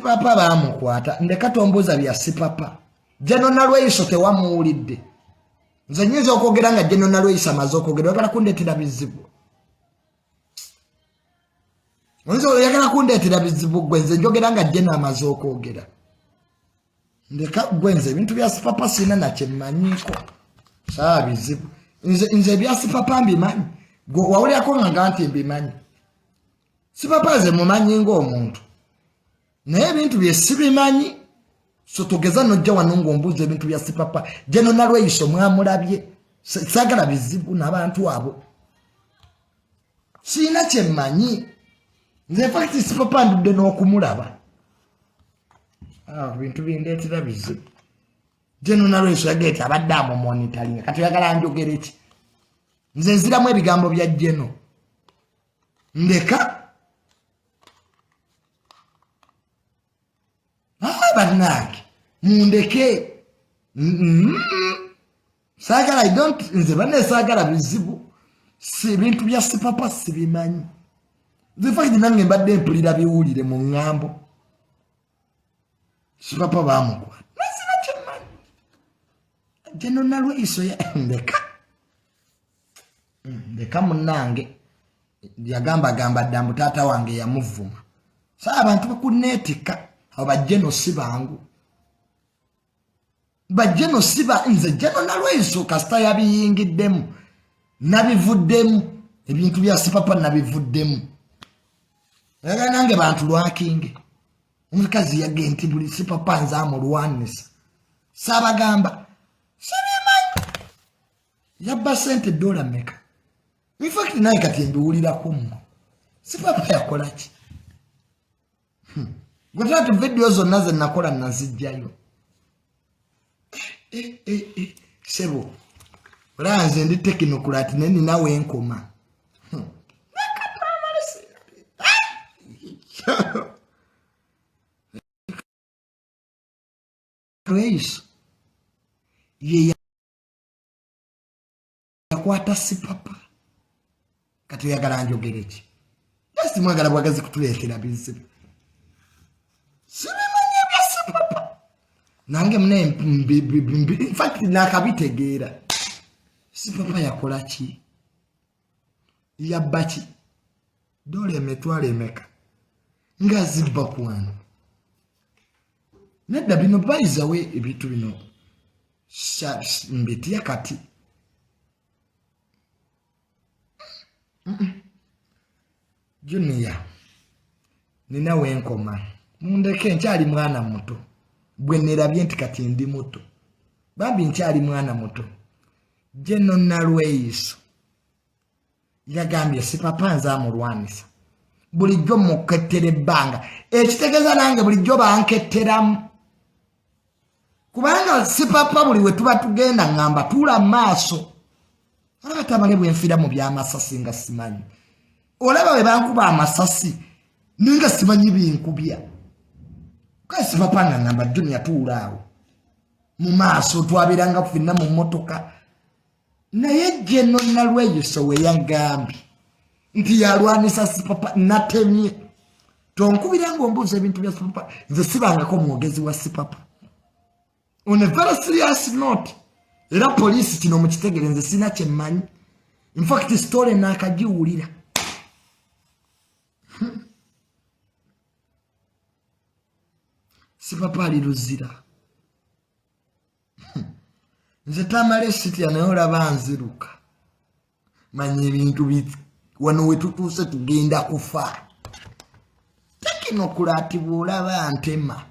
Sipapa bamukwata ndeka tombuza bya Sipapa Jeno nalweiso tewamuwulidde nze nyinza okwogera nga Jeno nalweiso amaze okwogera oyagala kundeetera bizibu oyagala kundeetera bizibu gwe nze njogera nga Jeno amaze okwogera ndeka gwe nze ebintu bya Sipapa sina nakyemmanyiiko saa bizibu nze bya Sipapa mbimanyi gwe wawulyako nga nti mbimanyi Sipapa ze mumanyi ng'omuntu naye ebintu bye sibimanyi so togeza nojja wano ng'ombuuza ebintu bya Sipapa Jeno nalweiso mwamulabye saagala bizibu n'abantu abo siina kyemmanyi nze fakiti Sipapa ndudde n'okumulaba bintu bindeetera bizibu Jeno nalweiso yageeti abadde amumonitalinga kati oyagala njogere ki nze nziramu ebigambo bya Jeno ndeka bannange mundeke saagala I don't nze banne saagala bizibu si bintu bya Sipapa sibimanyi nze fakiti nange mbadde mpulira biwulire mu ŋŋambo Sipapa bamukwata nasina kyemmanyi Jeno nalweiso ndeka munnange yagambagamba dda taata wange yamuvuma saa abantu bakuneetika abo bajeno si bangu bajeno si ba nze Jeno nalweiso kasita yabiyingiddemu nabivuddemu ebintu bya Sipapa nabivuddemu era nange bantu lwakinge omukazi yagenti buli Sipapa nze amulwanisa saabagamba sibimanyi yabba sente $1 meka in fact naye kati mbiwulirako mmo Sipapa yakola ki Gotatu video zonna ze nakola nazijjayo sebo olanze ndi tekinokulati neni nawe enkoma Grace ye yakwata Sipapa kati oyagala njogere ki just mwagala bwagazi kutuleetera bizibu sibimanyi bya Sipapa nange mune in fact nakabitegeera Sipapa yakola ki yabba ki $1 emitwalo emeka nga zibba kwano nedda bino bayizawe ebintu bino mbetya kati Junior ninawe enkoma mundeke nkyali mwana muto bwe nerabye nti kati ndi muto bambi nkyali mwana muto Jeno nalweiso yagambye Sipapa nze amulwanisa bulijjo mukettere ebbanga ekitegeeza nange bulijjo banketteramu kubanga Sipapa buli we tuba tugenda ngamba tuula maaso alaba Tamale bwe nfira mu by'amasasi nga simanyi olaba bwe bankuba amasasi ninga simanyi binkubya kwa Sipapa nga ngamba Junior tuulaawo mu maaso twabiranga kufinna mu motoka naye Jeno nalweiso we yagambye nti yalwanisa Sipapa natemye tonkubiranga ombuuza ebintu bya Sipapa nze sibangako mwogezi wa Sipapa on a very serious note era police kino mukitegere nze sina kyemmanyi in fact story nakagiwulira Sipapa ali luzira nze Tamale sitya naye olaba nziruka manyi ebintu wano we tutuuse tugenda kufa tekinokulati bw'olaba ntema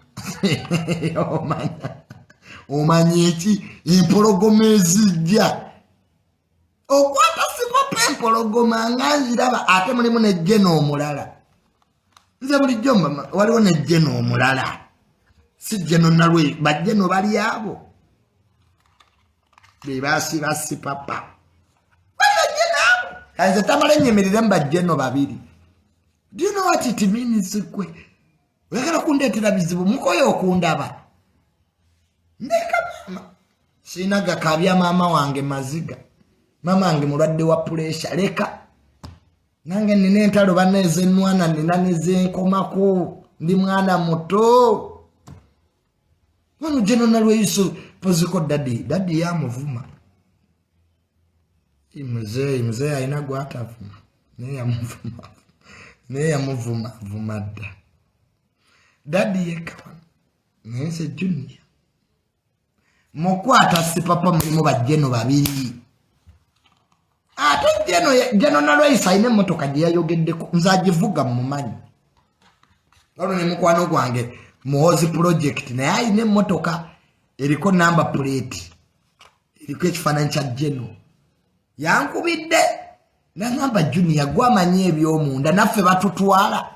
omanya eki empologoma ezijja okwata Sipapa empologoma nga nziraba ate mulimu ne Jeno omulala nze bulijjo waliwo ne Jeno omulala si Jeno nalwe bajeno bali abo bebasiba Sipapa As Tamale nyemerere mbajeno babiri. Do you know what it means kwe? Wekala kundeetera bizibu mukoyo okundaba. Ndeka mama. Sinaga kabya mama wange maziga. Mama wange mulwadde wa pressure leka. Nange nine entalo baneze nwana ninaneze nkomako ndi mwana muto wano General Lweyiso poziko daddy yamuvuma mzee aina gwatavuma ne yamuvuma vumadda daddy yekawa nese junior mokwata Sipapa mulimo bajeno babiri ate General Lweyiso aina emotoka gye yayogeddeko nzagivuga mu manyi wano ne mukwano gwange Muhozi project naye aina emotoka eriko number plate eriko ekifaananyi kya General yankubidde nangamba junior gwamanye ebyomunda naffe batutwala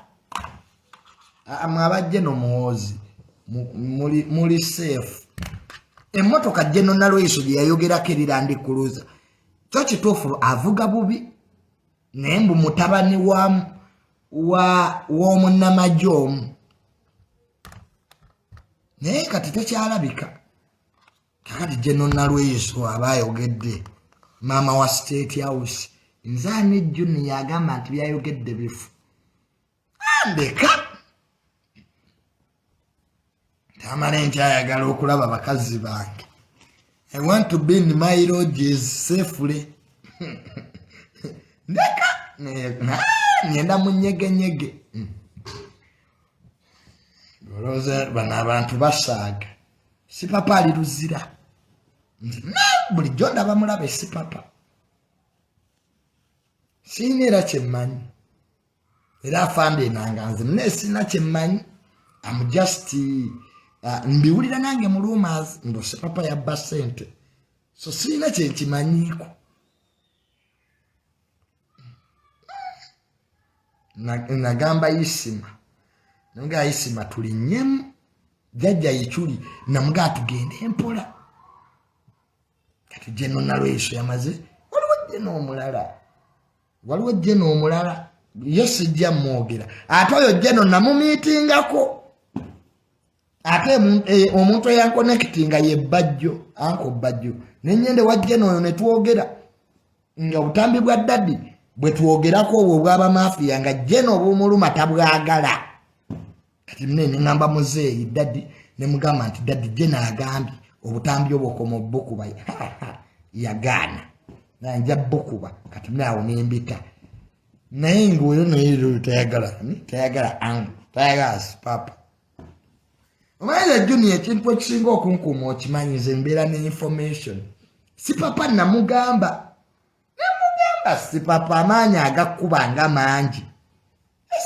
mwabajje no Muhozi muli safe emotoka General Lweyiso gye yayogerako erirandi kuluza kyo kituufu avuga bubi naye mbu mutabani w'omunnamagye omu naye kati tekyalabika kakati General Lweyiso aba ayogedde mama wa State House nzane junior agamba nti byayogedde bifu andeka Tamale nti ayagala okulaba bakazi bange I want to be in my lodges safely ndeka nyenda munyegenyege Goloza bana abantu basaaga Sipapa ali luzira buli jonda bamulabe Sipapa sinera kyemmanyi era afande nanganze mne sina kyemmanyi I'm just mbiwulira nange mu rumors ndo Sipapa yabba sente so sina kyekimanyiko nagamba Isima nga Isima tuli nyemu jajja yichuli namuga tugende empola kati General Lweyiso yamaze waliwo General omulala yesi jja mwogera ate oyo General namumiitingako ate omuntu eyanconnectinga ye Bajjo anko Bajjo nenyende wa General oyo netwogera nga butambi bwa daddy bwe twogerako obwo bwaba mafia nga General obumuluma tabwagala kati mnene ngamba muzeeyi daddy ne mugamba nti daddy General agambye obutambi obukomo bukuba yagana nanja bukuba kati mnawo nembita naye ngoyo noyiro tayagala angu tayagala Sipapa omaze junior kintu ekisinga okunkuma okimanyize mbeera ne information Sipapa namugamba Sipapa amaanyi agakuba nga mangi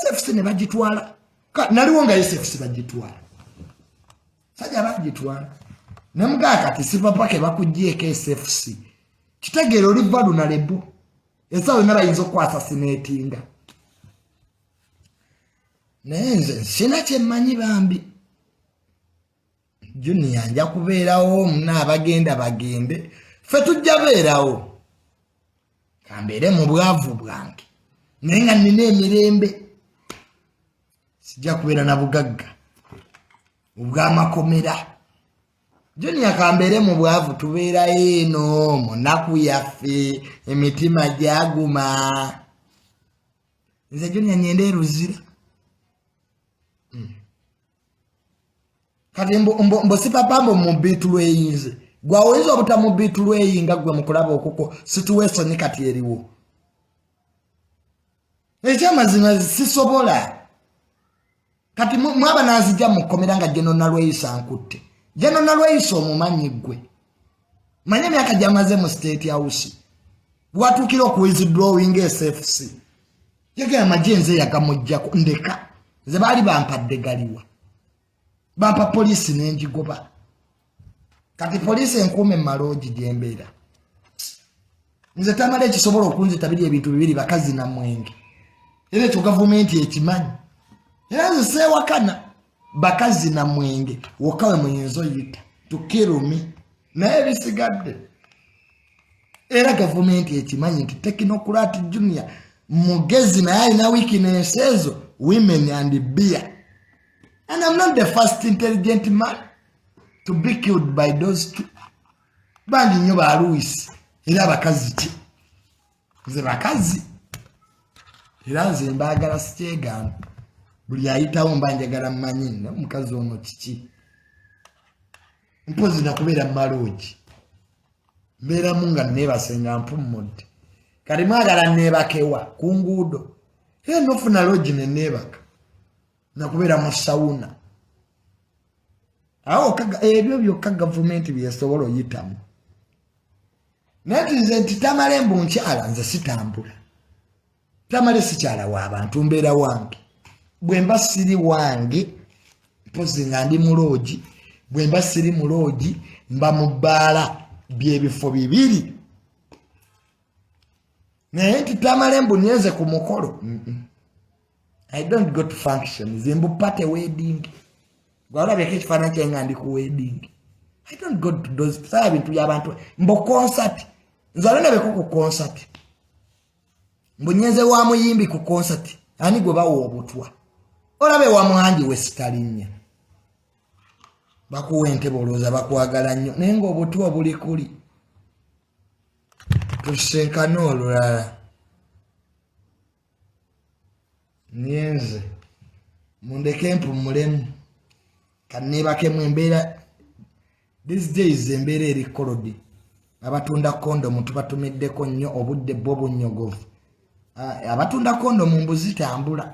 SFC ne bagitwala naliwo nga SFC bagitwala sajja bagitwala namugaa kati Sipapa ke bakuggyeko SFC kitegeero oliva lunalebu esawo nabayinza okwasasinatinga naye nze sina kyemmanyi bambi junior nja kubeerawo muna abagenda bagende ffe tujja beerawo kambeere mu bwavu bwange naye nga nina emirembe sijja kubeera na bugagga obw'amakomera junior kambeere mu bwavu tubeera eno munaku yaffe emitima gyaguma nze junior nyenda eruzira kati mbo Sipapa mbo mu bitu lweyinze gwawoyinza obuta mu bitu lweyinga gwe mukulaba okuko situation kati eriwo ekyamazima sisobola kati mwaba nazijja mukomera nga General Lweyiso ankutte General Lweyiso omumanyi gwe manya myaka gyamaze mu State House bwatukira okuwithdrawing SFC yagala majenze yagamujjako ndeka ze bali bampadde galiwa bampa police nenjigoba kati police enkume maloji jembeera nze Tamale kisobola okunzita bili ebintu bibiri bakazi na mwenge era ekyo government ekimanyi era nze sewakana bakazi na mwenge wokawe mwenzo yita tukirumi naye bisigadde era government ekimanyi nti Technocrat Junior mugezi naye alina weakness ezo women and beer and I'm not the first intelligent man to be killed by those two bandi nnyo ba Louis era bakazi ki nze bakazi era nze mbaagala sikyegamba buli ayitawo mba njagala mmanyi omukazi ono kiki mpozi nakubeera mmaloogi mbeeramu nga neebasenga mpummudde kati mwagala neebakewa ku nguudo era nofuna loogi neneebaka nakubeera mu sawuna awo ebyo byokka gavumenti byesobola oyitamu naye nze nti Tamale mbu nkyala nze sitambula Tamale sikyala w'abantu mbeera wange bwe mba siri wange mpozi nga ndi muloogi bwe mba siri muloogi mba mu bbaala byebifo bibiri naye nti Tamale mbu nyeze ku mukolo I don't go to functions mbu party wedding gwalabeko ekifaananyi kyange nga ndi ku wedding I don't go to those saa bintu by'abantu mbu concert nze alonabeko ku concert mbu nyeze wa muyimbi ku concert ani gwe bawa obutwa olabe wa muhanji we sitalinnya bakuwa entebe olowooza bakwagala nnyo naye ng'obutwa buli kuli tusenkane olulala nyenze mundeke mpummulemu kanneebakemu embeera these days embeera eri kolodi abatunda kondomu tubatumiddeko nnyo obudde bwo bunnyogovu abatunda kondomu mbu zitambula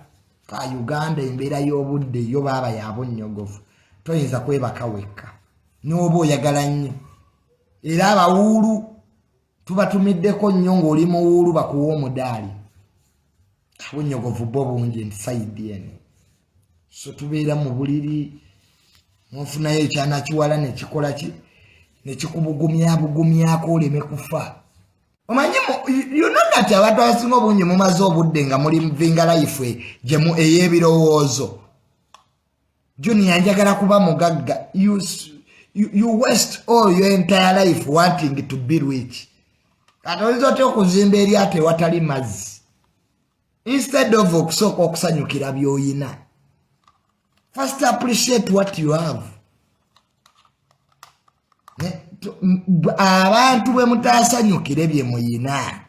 ka Uganda embeera y'obudde yo baaba ya bunnyogovu toyinza kwebaka wekka n'oba oyagala nnyo era abawuulu tubatumiddeko nnyo ng'oli muwuulu bakuwa omudaali bunnyogovu bwo bungi nti sayidi eno so tubeera mu buliri nofunayo ekyana kiwala nekikola ki nekikubugumyabugumyako oleme kufa omanyi you know that abantu abasinga obungi mumaze obudde nga muli muvinga life gyemu ey'ebirowoozo Junior njagala kuba mugagga you waste all your entire life wanting to be rich kati olizote okuzimba eryato ewatali mazzi instead of okusooka okusanyukira by'oyina first appreciate what you have abantu bwe mutaasanyukire bye muyina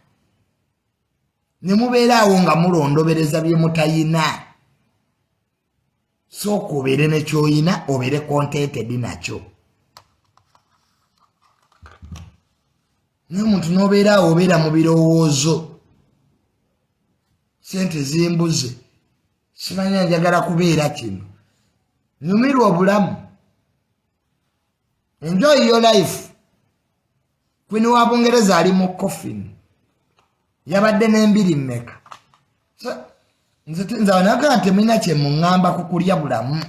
ne mubeeraawo nga mulondobereza bye mutayina sooka obeere nekyoyina obeere contented nakyo naye omuntu n'obeeraawo obeera mu birowoozo sente zimbuze simanya njagala kubeera kino nyumirwa obulamu enjoy your life Queen wa Bungereza ali mu coffin yabadde n'embiri mmeka nze wanaga nti mulina kye muŋŋamba ku kulya bulamu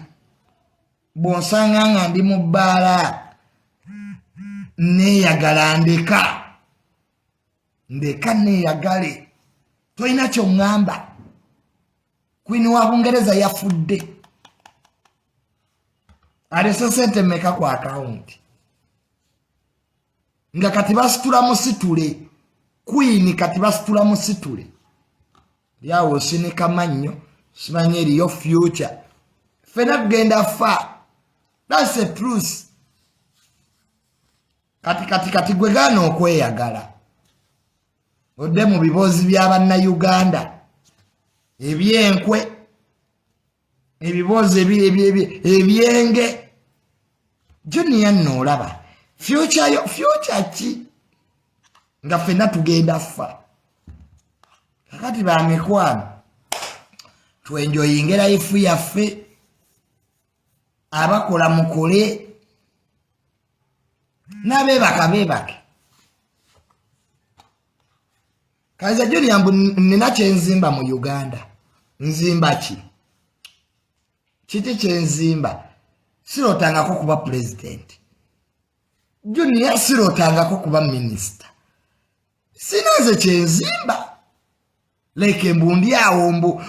bw'onsanga nga ndi mu bbaala neeyagala ndeka neeyagale tolina ky'oŋŋamba Queen wa Bungereza yafudde alese sente mmeka ku akawunti nga kati basitula musitule Queen kati basitula musitule lyawo osinika mannyo simanyi eriyo future fena tugenda fa that's the truth kati gwe gaana okweyagala odde mu biboozi by'abannayuganda ebyenkwe ebiboozi ebyenge Junior noolaba future ki nga fena tugenda fa kakati bamikwano twenjoyinge life yaffe abakola mukole n'abeebake kaza Junior mbu nina kyenzimba mu Uganda nzimba kiti kyenzimba sirotangako kuba president Junior sirotangako kuba minister sinaze kyenzimba like mbundi awo mbu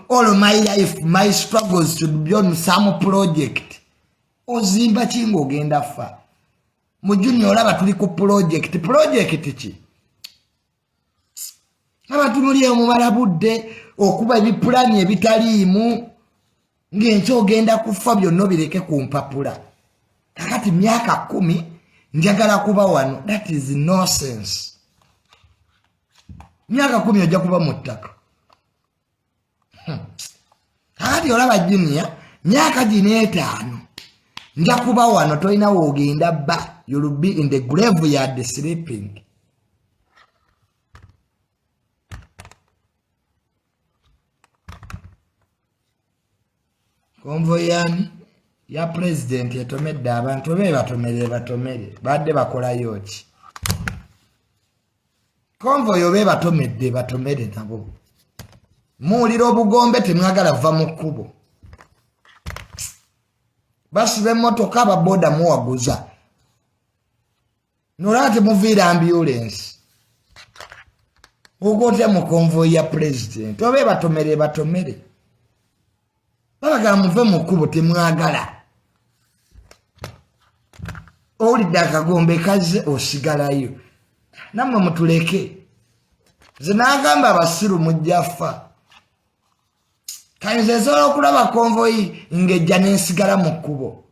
all my life my struggles to be on some project ozimba kingo ogenda fa mu Junior olaba tuli ku project ki abantu muli omumala budde okuba ebipulani ebitaliimu ng'enkyo ogenda kufa byonna bireke ku mpapula kakati myaka 10 njagala kuba wano that is nonsense myaka 10 ojja kuba mu ttaka Hadi olaba junior myaka gine 5 nja kuba wano toina wogenda ba, you'll be in the graveyard sleeping. Convoy ya president yatomedde abantu be batomere badde bakola yoki. Convoy obe batomere nabo. Muulira obugombe temwagala va mu kkubo. Basiba emmotoka ababoda muwaguza. Nolate muviira ambulance. Ugote mu convoy ya president. Obe batomere. Babagala muve mu kkubo temwagala. Olidde akagombe kaze osigalayo. Nammwe mutuleke. Zinagamba abasiru mujjafa. Kayinza esobola okulaba konvoyi ng'ejja n'ensigala mu kkubo.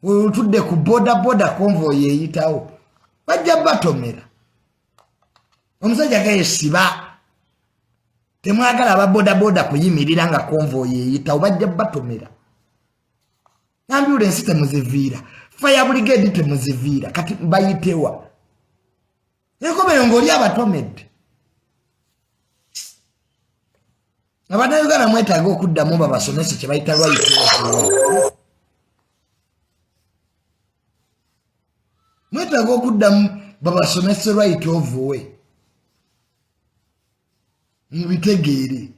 Otudde ku boda konvoyi eyitawo. Bajja batomera. Omusajja gayesiba. Temwagala ababoda kuyimirira nga konvoyi eyitawo. Bajja batomera. Ambulance temuziviira. Fire brigade temuziviira. Kati bayitewa. Ekobere ng'oli abatomedde. Abannayuganda mwetaaga okuddamu babasomesa kye bayita lwayitewo. Mwetaaga okuddamu babasomesa right of way. Mubitegeere.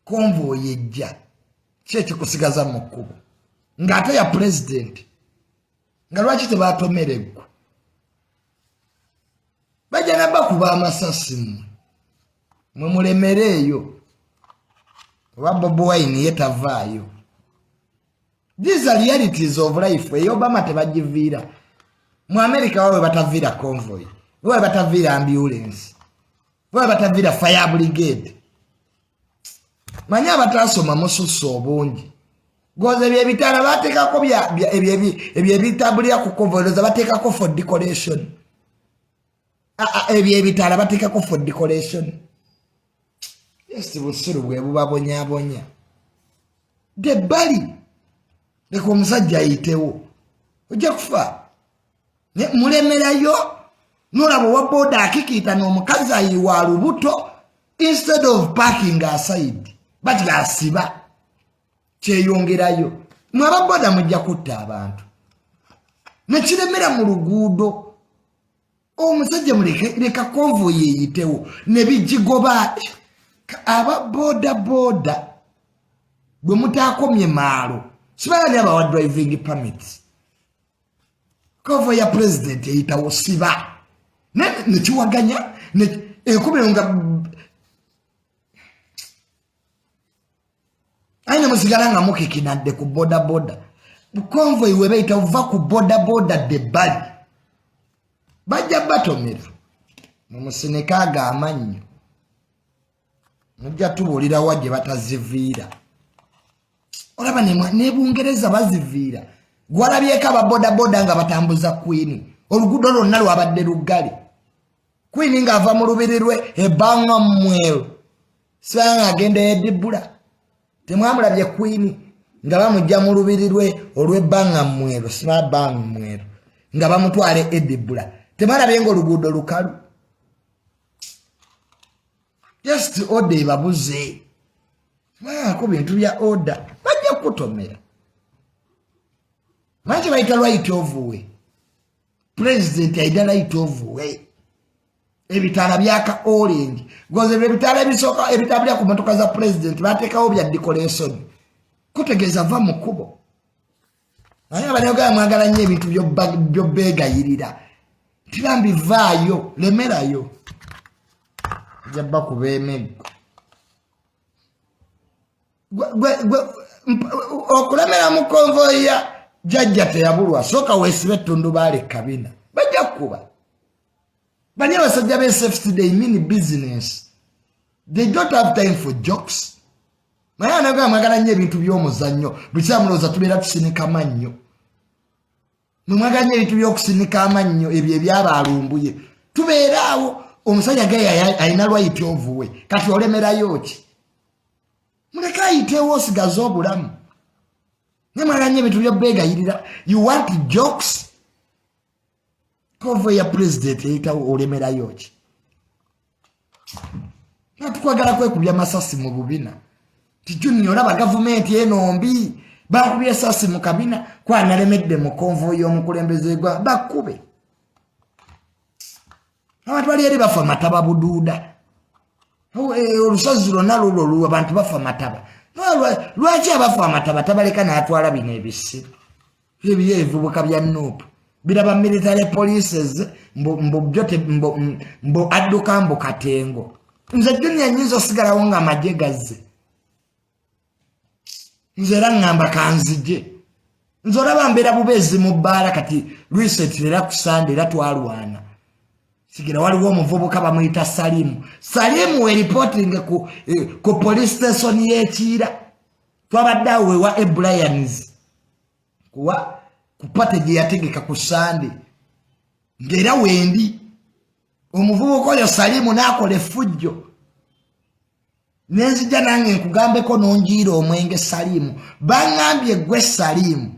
Konvoyi ejja. Kyekyo kusigaza mu kkubo. Ng'ate ya president. Nga lwaki tebaatomereggwa. Bajja nabakuba amasasi mwe mulemereeyo. Wa Bobi Wine yetavaayo. These are realities of life. Eyo Obama tebagiviira. Mu America wawe bataviira convoy. Wawe bataviira ambulance. Wawe bataviira fire brigade. Manya batasoma mususu obungi. Goze byebitala batekako ebyebitabulira ku convoy loza batekako for decoration. Ebyebitala batekako for decoration. Yes, busuru bwe bubabonya. De bali. Leko omusajja ayitewo. Ojja kufa. Ne mulemerayo. Nolaba wa boda akikita n'omukazi ayiwa lubuto instead of parking aside. Bati asiba. Kyeyongerayo. Mwaba boda mujja kutta abantu. Nekiremera mu luguudo. Omusajja muleka convoy eyitewo. Ne bijigoba. Aba boda bwe mutakomye maalo sibala aba wa driving permits convoy ya president eyitawo siba ne kiwaganya ne ekubira nga aina musigala nga mukikinadde ku boda convoy we bayita uva ku boda de bali bajja batomera mumusinekaga amanyo Mujja tubulira waje bataziviira. Olaba ne Bungereza baziviira. Gwalabyeko ababoda nga batambuza Queen. Oluguudo lwonna lwabadde lugali. Queen ng'ava mu lubiri lwe ebbanga mmwero. Sibanga agenda Edibula. Temwamulabye Queen nga bamujja mu lubiri lwe olw'ebbanga mmwero. Siba bbanga mmwero. Nga bamutwale Edibula. Temwalabye ng'oluguudo lukalu. Just order babuze. Ko bintu bya order. Bajja kutomera. Manje bayita right of way. President aida right of way. Ebitala byaka orange. Goze ebitala bisoka ebitabya ku motoka za president batekawo bya decoration. Kutegeza va mu kubo. Naye abanyoga mwagala nnyo ebintu byo bega yirira. Tirambi vaayo lemerayo. Jabba kubemego okulemera mu convoy ya jajja teyabulwa soka wesibe tundu bale kabina bajja kuba bali abasajja be safety day mean business they don't have time for jokes mayana ga magala nnyo ebintu by'omuzannyo bisamuloza tubeera tusinika mannyo mwaganye ebintu by'okusinika amannyo ebyo ebyabalumbuye tubeeraawo omusajja gaya ayina lwayiti ovuwe kati olemerayo ki muleka itewo sigazo obulamu nemalanye bitu byo bega yirira you want jokes cover ya president eta olemera yoki natukwagala kwekubya masasi mu bubina tijunior aba government enombi bakubye sasi mu kabina kwanalemedde mu convoy y'omukulembeze gwa bakube abantu bali eri bafa mataba bududa olusozi lwonna lulwo abantu bafa mataba lwaki abafa amataba tabaleka n'atwala bino ebisi ebyo ebivubuka bya nuupu biraba military polices mbo adduka mbo katengo nze junior nyizo sigalawo nga amagye gazze nze era ngamba kanzije nze olaba mbeera bubeezi mu bbaala kati reset era ku Sunday era twalwana sigira waliwo omuvubuka bamuyita Salimu we reporting ku police station y'Ekiira twabadde awo ewa Ebrians kuwa kupate gye yategeka ku Sunday ngera wendi omuvubuka oyo Salimu n'akola effujjo nenzija nange nkugambeko n'onjiira omwenge Salimu bangambye gwe Salimu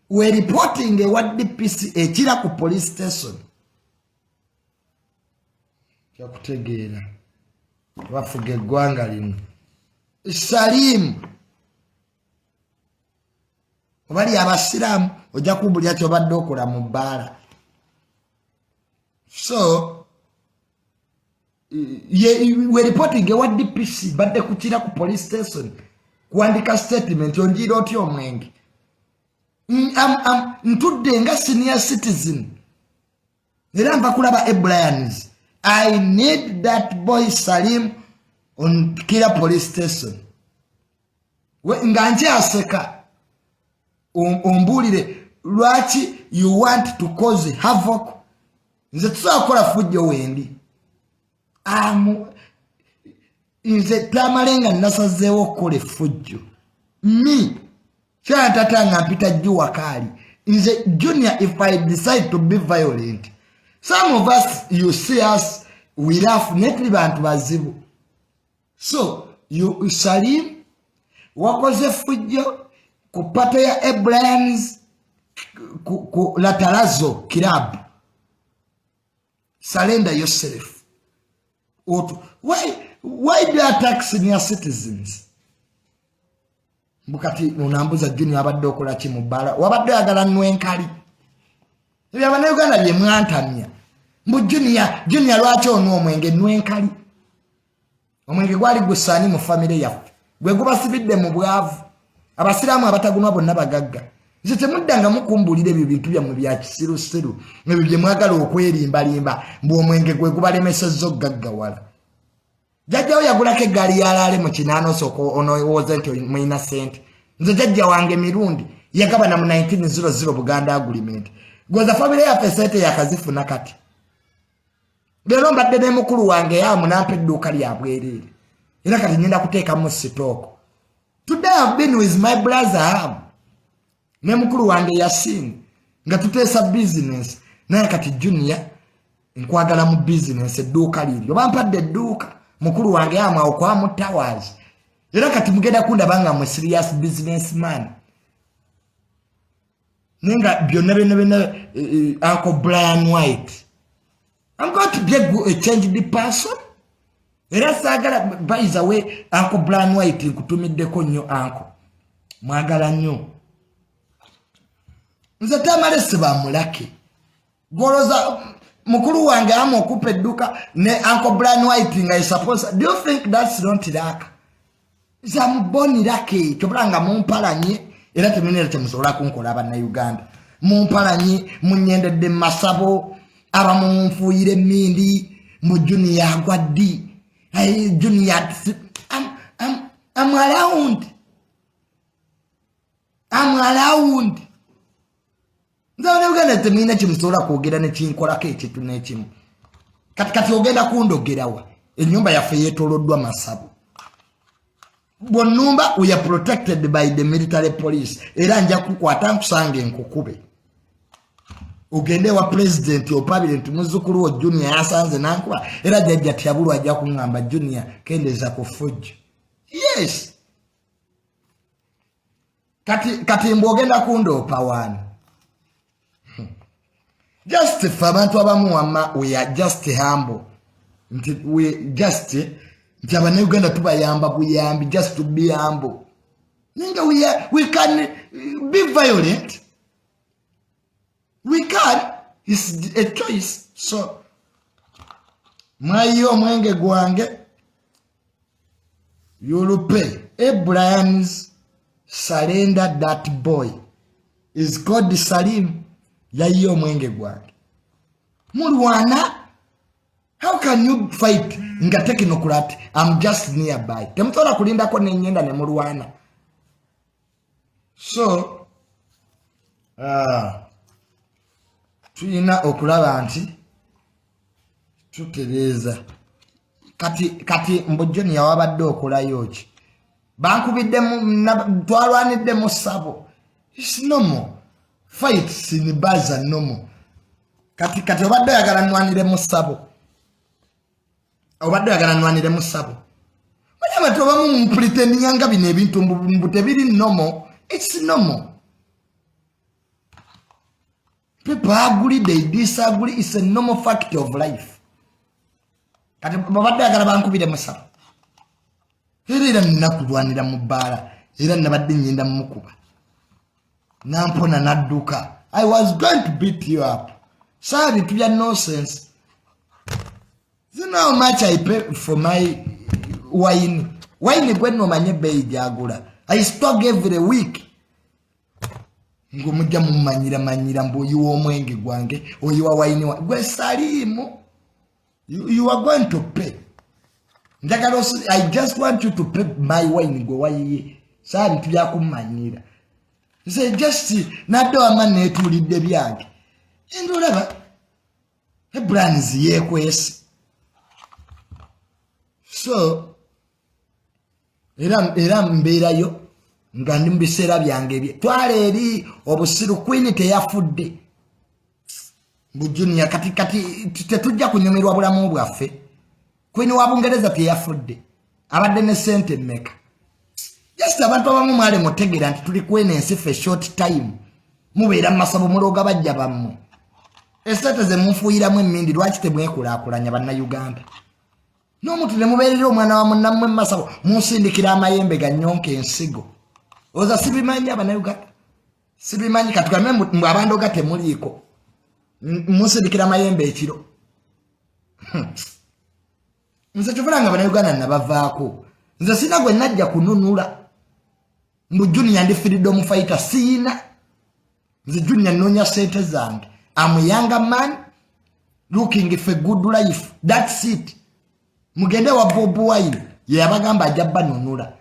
we reporting ewa DPC Ekira ku police station kyakutegeera bafuga eggwanga lino Salimu obali abasiraamu ojja kubulya kyobadde okola mu bbaala so we reporting ewa DPC badde kukira ku police station kuandika statement onjiira otya omwenge ntudde nga senior citizen era nva kulaba Ebrians I need that boy Salim on Kira police station nga nkyaseka ombulire lwaki you want to cause havoc nze tusakola fujjo wendi nze Tamale nga nasazeewo okukola effujjo kyatatanga mpita jjuwa kaali nze Junior if I decide to be violent some of us you see us we laugh netly bantu bazibu so you Salim wakoze fujjo ku pato ya Ebrians ku Latarazo club surrender yourself why do you attack senior citizens Bukati unambuza Junior abadde okola ki mu bbala wabadde agala nwenkali ebyo Abannayuganda bye mwantamya mbu Junior lwaki ono omwenge nwenkali omwenge gwali gusaani mu family yaffe gwe gubasibidde mu bwavu abasiraamu abatagunwa bonna bagagga nze temuddanga mukumbulira ebyo bintu byammwe bya kisirusiru ebyo bye mwagala okwerimbalimba mbu omwenge gwe gubalemesezza okugaggawala jjajjawo yagulako eggaali yalaale mu kinaano soko onowooza nti mulina ssente nze jjajja wange Mirundi yagabana mu 1900 Buganda agreement gwoza famire yaffe ssente yakazifuna kati leero mbadde ne mukulu wange yamu nampa edduuka lya bwereere era kati ngenda kuteekamu sitooko today I've been with my brother Ham ne mukulu wange Yasin nga tuteesa business naye kati Junior nkwagala mu business edduuka liryo bampadde edduuka mukulu wange Ham awo kwa mu Towers era kati mugenda kundabanga mu serious businessman nenga byonna Uncle Brian White I'm going to be a changed person. Era sagala by the way Uncle Brian White nkutumiddeko nnyo uncle. Mwagala nnyo. Nze Tamale sibamulake. Goloza mukulu wange Ham okupa edduka ne Uncle Brian White nga suppose. Do you think that's not luck? Zamuboni lake kyobulanga mumpalanye era teminera kyemusobola kunkola Abannayuganda. Mumpalanye munyendedde masabo abamunfuuyire emmindi mu Junior agwaddi Junior I'm around nze Uganda temina kimusobola kwogera ne kinkolako ekitu n'ekimu kati ogenda kundogerawa ennyumba yaffe yeetooloddwa masabo bw'onnumba we are protected by the military police era nja kukwata nkusange nkukube ugende wa president opabire nti muzzukulu wo Junior yasanze nankuba era jjajja tyabulwa ajja kuŋŋamba Junior kendeza ku fujjo yes kati mbogenda kundo pawani. Just for abantu abamu wama, we are just humble. We just Jabane Uganda tubayamba buyambi, just to be humble. Ninga we can be violent. We can. It's a choice. So Mayo mwenge gwange, you'll pay. Abraham's surrender that boy is called Salim. Yayo mwenge gwange. Mulwana, how can you fight? Ngateki nokurati. I'm just nearby. Temutola kulinda ko nenyenda ne mulwana. So, tuyina okulaba nti tutereza kati mbujoni yawabadde okulayo ki bankubidde mu twalwanidde mu sabo. It's normal. Fight sinibaza normal. Kati obadde yagala nwanire mu sabo. Obadde yagala nwanire mu sabo. Banyama tobamu mpretendinga nga bino ebintu mbutebiri normal. It's normal. People agree, they disagree. It's a normal fact of life. Kati babadde agala bankubire musabo. Era nakulwanira mu bbala. Era nabadde nyenda mukuba. Nampona nadduka. I was going to beat you up. Sorry, to your nonsense. You know how much I pay for my wine. Wine when no manye bei jagula. I stock every week. Ngomujja mumanyira mbo you omwenge gwange or you are wine gwe Salimu. You are going to pay. I just want you to pay my wine go wayi. Sari tujja kumanyira. Say just nado amane tulidde byange. Endolaba brands yekwesi. So era mbeerayo nga ndi mbisera byange bye twale eri obusiru Queen teyafudde Bujunia kati tetujja kunyomerwa bulamu bwaffe. Queen wa Bungereza teyafudde abadde ne sente mmeka. Just abantu abamu mwale mutegera nti tuli kwenensi for short time mubeera masabo muloga bajja bammwe esete ze mufuuyiramu emmindi lwaki temwekulaakulanya bannayuganda. N'omuntu ne mubeerera omwana wa munnammwe masabo musindikira amayembe ganyonke ensigo. Oza sibimanyi abannayuganda sibimanyi katugambe mbu abandoga temuliiko musindikira amayembe ekiro. Nze kyovulanga abannayuganda nabavaako. Nze sina gwe najja kununula mbu Junior ndi freedom fighter sina. Nze Junior nonya sente zange. I'm a younger man looking for a good life. That's it. Mugende wa Bob Wine yabagamba ajabba nunula.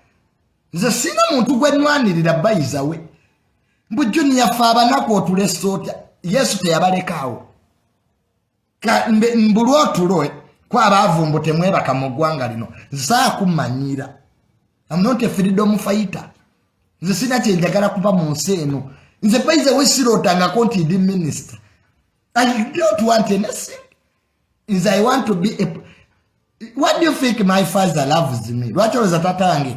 Nze sina muntu gwe nwanirira bayizawe. Mbu Junior fa abanako otule sota. Yesu teyabalekaawo. Mbulu otuloe kwa abavumbo temwebaka mu ggwanga lino. Nza kumanyira. I'm not a freedom fighter. Nze sina kyenjagala kuba mu nsi eno. Nze bayizawe sirotanga konti ndi minister. I don't want anything. Nze I want to be a... What do you think my father loves me? Lwaki olowooza taata wange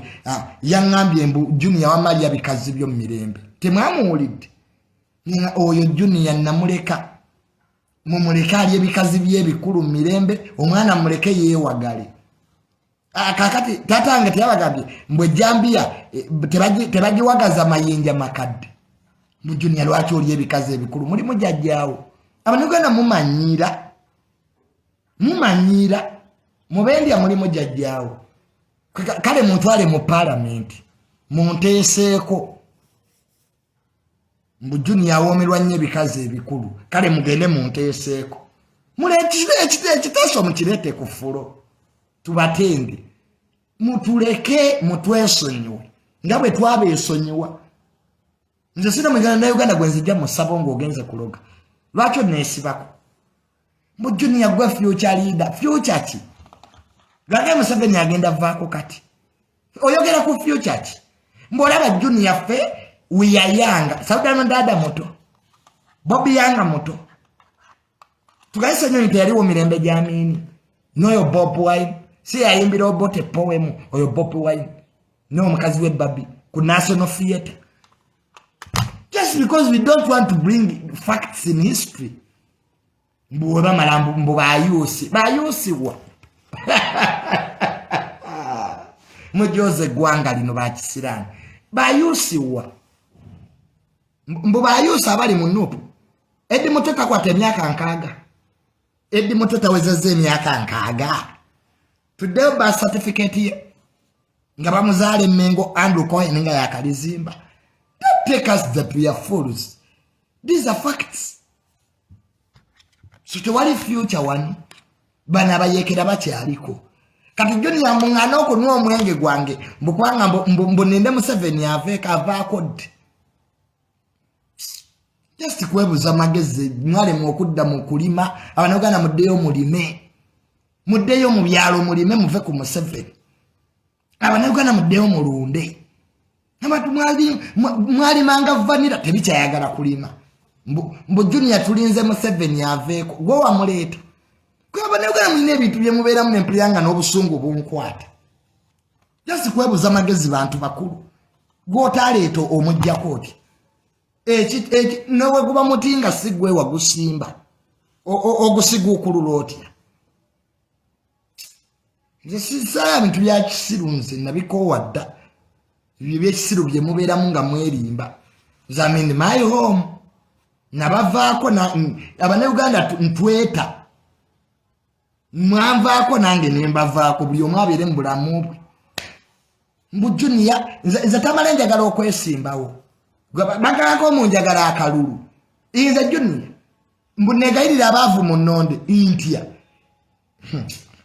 yaŋŋambye mbu Junior wamalya bikazi byo mu mirembe. Temwamuwulidde. Oyo Junior namuleka. Mumuleka alye bikazi bye bikulu mu mirembe. Omwana muleke yeewagale. Kakati taata wange teyabagambye mbwe Jambia tebagiwagaza mayinja makadde. Mu Junior lwaki olye ebikazi ebikulu mulimu jjajjaawo. Abannayuganda mumanyira. Mumanyira. Mubendya mulimu jjajjaawo. Kale mutwale mu parliament. Munteeseeko. Mbu Junior awoomerwa nnyo ebikazi ebikulu. Kale mugende munteeseeko. Ekiteeso mukireete ku ffulo. Tubatende. Mutuleke mutwesonyiwe. Nga bwe twabeesonyiwa. Nze sina muganda Uganda gwe nzijja mu ssabo ng'ogenze kuloga. Lwaki onneesibako? Mbu Junior gwe future leader. Future ki? Gage Museveni agenda vaako kati. Oyogera ku future ki? Mbolaba Junior ffe we are young. Sauda ndada moto. Bobby Yanga moto. Tugaise nyo ntiyaliwo mirembe jamini. Noyo Bob Wine. Si yayimbira obote poem oyo Bob Wine. No mukazi we babi ku National Theatre. Just because we don't want to bring facts in history. Mbuwa malambu bayusi wa. Mujoze gwanga lino bakisirani. Bayusi wa. Bayusi abali munupu. Edi Emotoka kwa temyaka nkaga. Edi Emotoka wezeze myaka nkaga. Today birth certificate ye. Ngaba muzale mengo Andrew Cohen nga yakalizimba. Don't take us that we are fools. These are facts. So to what future one? Bana bayekera bakyaliko. Kati joni ya mungana oko nuo mwenge gwange. Mbukwanga mbonende Museveni yaveka avakod. Just kwebuza magezi mwale mwokudda mu kulima abanogana mudeyo mulime. Mudeyo mu byalo mulime muve ku Museveni. Abanogana mudeyo mulunde. Namatu mwali manga vanira tebikyayagala kulima. Mbu junior tulinze Museveni yaveko go wamuleta. Kwa abanogana mwine ebintu bye mubeera mu emplyanga n'obusungu bunkwata. Just kwebuza magezi bantu bakulu. Go taleto omujja koti. Nowe kuba mutinga sigwe wagusimba. Ogusigu okululotya. Nzisisa bintu bya kisirunze nabiko wadda. Bibye kisiru bye mubeera munga mwerimba. Zamini my home. Nabavaako na abane Uganda ntweta. Mwavaako nange nembavaako buli omu abeere mu bulamu bwe. Mbu junior nze Tamale njagala okwesimbawo. Bagako munjagala akalulu. Inze junior. Mbu negayirira abavu mu nnonde intya.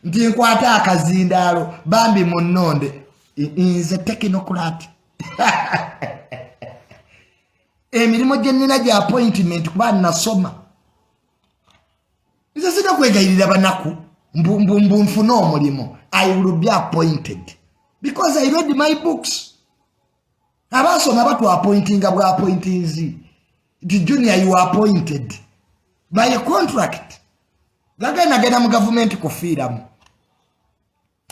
Ndi nkwata akazindalo bambi mu nnonde. Inze technocrat. Emirimu gye nnina gya appointment kuba nasoma. Nze sina kwegayirira banaku. Mbu nfuna omulimo. I will be appointed. Because I read my books. Abasoma batu appointing abwa appointees. The junior you are appointed by a contract. Gaga nagenda mu government kufiiramu.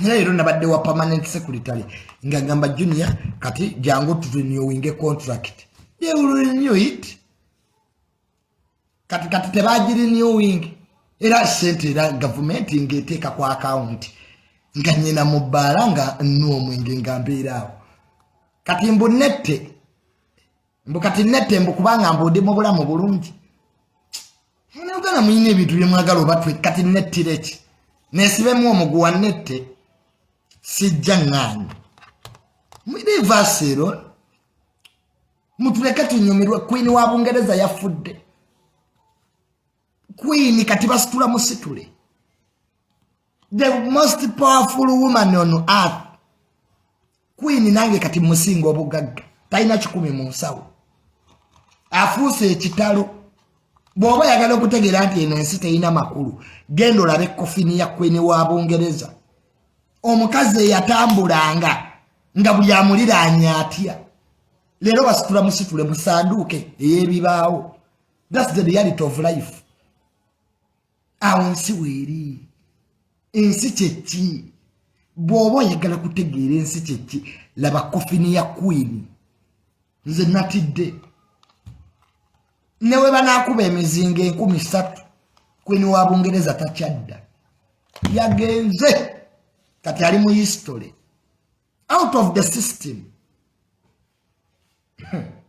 Lero nabadde wa permanent secretary. Ngagamba junior kati jangu turenewinge contract. They will renew it. Kati tebagiri renewing. Era sente era government ingeteka kwa account. Nganyina mubala nga nnuo mwenge ngambeerawo. Kati mbunette. Mbukati nette mbukubanga mbudi mu bulamu bulungi. Ugana mwine ebintu bye mwagala obatwe kati nettireki. Nesibemu omuguwa nette. Sijja ng'anyi. Mwine vasero. Mutuleke tunyumirwe Queen wa Bungereza yafudde. Queen kati basitula musitule. The most powerful woman on earth. Queen nange kati musingo obugagga. Taina 10 mu nsawo. Afuuse ekitalo. Bwoba yagala okutegeera nti eno ensi teyina makulu. Genda olabe kofini ya Queen wa Bungereza. Omukazi eyatambulanga nga buli amuliraanya atya. Lero basitula musitule musanduuke ey'ebibaawo. That's the reality of life. Awo ensi weeri. Ensi kyeki. Bwoba yagala kutegeera ensi kyeki. Laba kofini ya Queen. Nze natidde. Newe banakuba emizinga 13. Queen wa Bungereza takyadda. Yagenze. Kati ali mu history. Out of the system.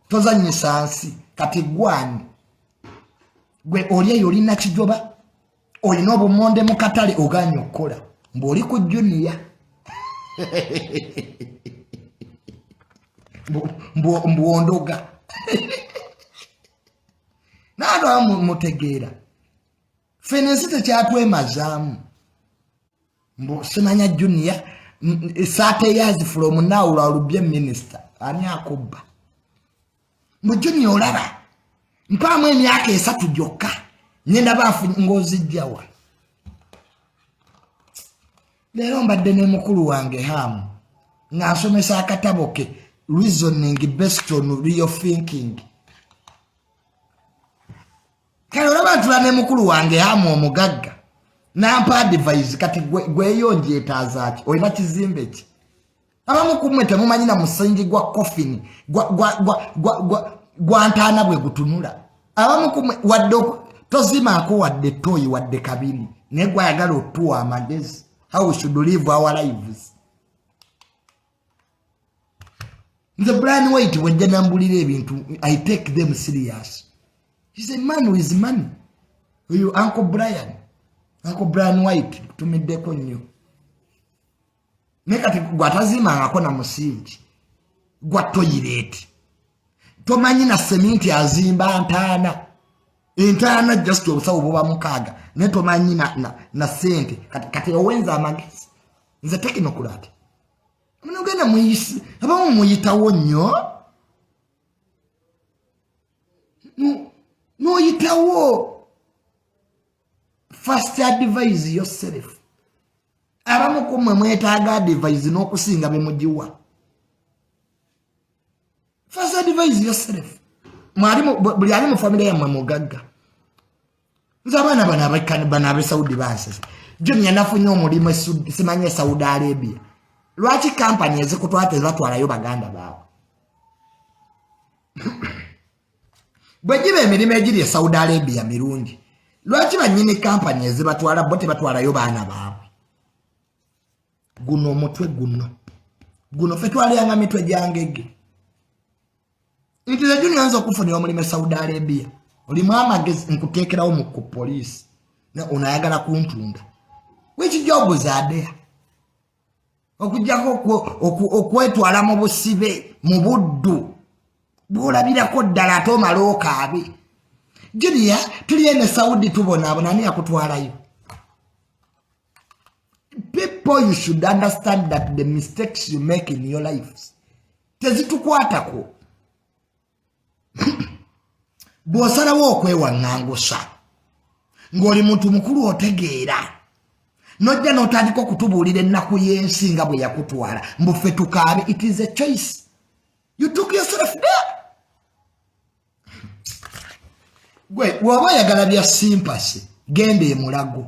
Tozanyisa nsi. Kati gwani. Gwe olye yolina kijoba. Olina obumonde mu katale oganye okukola. Mboli ku junior. Mbuondoga. Nado mutegeera. Fenensi tekyatwemazaamu. Mbu simanya junior 30 years from now ulubye minister. Ani akubba. Mbu junior olaba. Mpamu emyaka 3 gyokka. Nyenda bafu ngozi jjawa. Lero mbadde ne mukulu wange hamu. Nasomesa akatabo ke reasoning based on real thinking. Kale olaba tulane mukulu wange hamu omugagga. Nampa advice kati gwe yonje etazaaki. Olina kizimbe ki. Abamu kumwe temumanyi na musingi gwa coffin. gwantana bwe gutunula abamu kumwe wadde tozimaako wadde toyi wadde kabiri naye gwayagala otuwa amagezi how we should live our lives. The Brian White wajja nambulira ebintu I take them serious. He's a man with money. Uyu Uncle Brian White tumiddeko nnyo nekati gwatazima akona musingi gwa toilet tomanyi na seminti azimba ntana just obusawo buba mukaaga ne tomanyi na sente kati owenza amagezi nze technocrat munogenda muyisi abamu muyitawo nnyo no yitawo first advise yourself abamu kumwe mwetaaga advise n'okusinga bemugiwa first advise yourself buli ali mu family yammwe mugagga nze abaana bano ab'e Saudi banse John yanafunye omulimu simanye Saudi Arabia lwaki kampani ezikutwala tezibatwalayo baganda baabwe bwe giba emirimu egiri e Saudi Arabia Mirundi lwaki bannyini kampani ezibatwala bo tebatwalayo baana baabwe guno omutwe guno fe twalyanga mitwe gyangege nti ze Junior nzo okufunira omulimu e Saudi Arabia olimu amagezi nkuteekerawo mu ku police unayagala kuntunda which jobs are there okujjako okwetwala mu busibe mu buddu bwolabirako ddala ate omala okaabe Junior tuli ene Saudi tubonaabona ani yakutwalayo. People, you should understand that the mistakes you make in your lives tezitukwatako bw'osalawo okwewaŋŋangusa ng'oli muntu mukulu otegeera nojja n'otandika okutubuulira ennaku y'ensi nga bwe yakutwala mbuffe tukaabe. It is a choice. You took yourself there. Gwe bw'oba oyagala bya sympathy genda e Mulago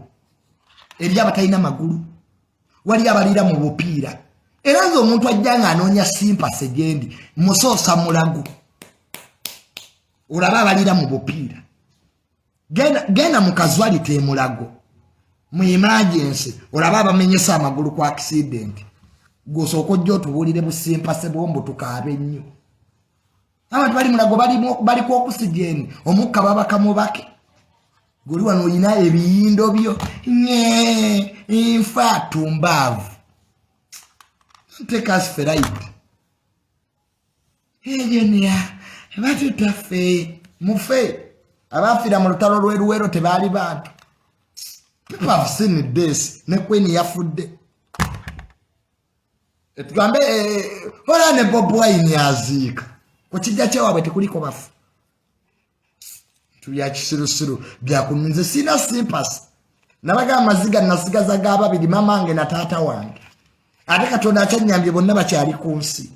eri abatalina magulu wali abalira mu bupiira era nze omuntu ajja ng'anoonya sympathy gendi musoosa Mulago olaba abalira mu bupiira genda mu casualty e Mulago mu emergency olaba abamenyesa amagulu ku accident gw'osooka ojja otubuulire busympathy bwombo tukaabe nnyo. Abantu bali Mulago bali ku oxygen omukka babaka mubake guli wano oyina ebiyindo byo infa tumbavu take us for right egenia batutafe mufe abafira mu lutalo lweruwero tebaali bantu. People have seen this ne Queen yafudde etugambe hola ne Bob Wine yaziika Kuchijja kyewabwe tekuliko bafu. Tuya kisirusiru byakuminze sina sympathy. Nabaga amaziga nasigaza gaba bidi mamange na tata wange. Ate Katonda akyanyambye bonna bakyali ku nsi.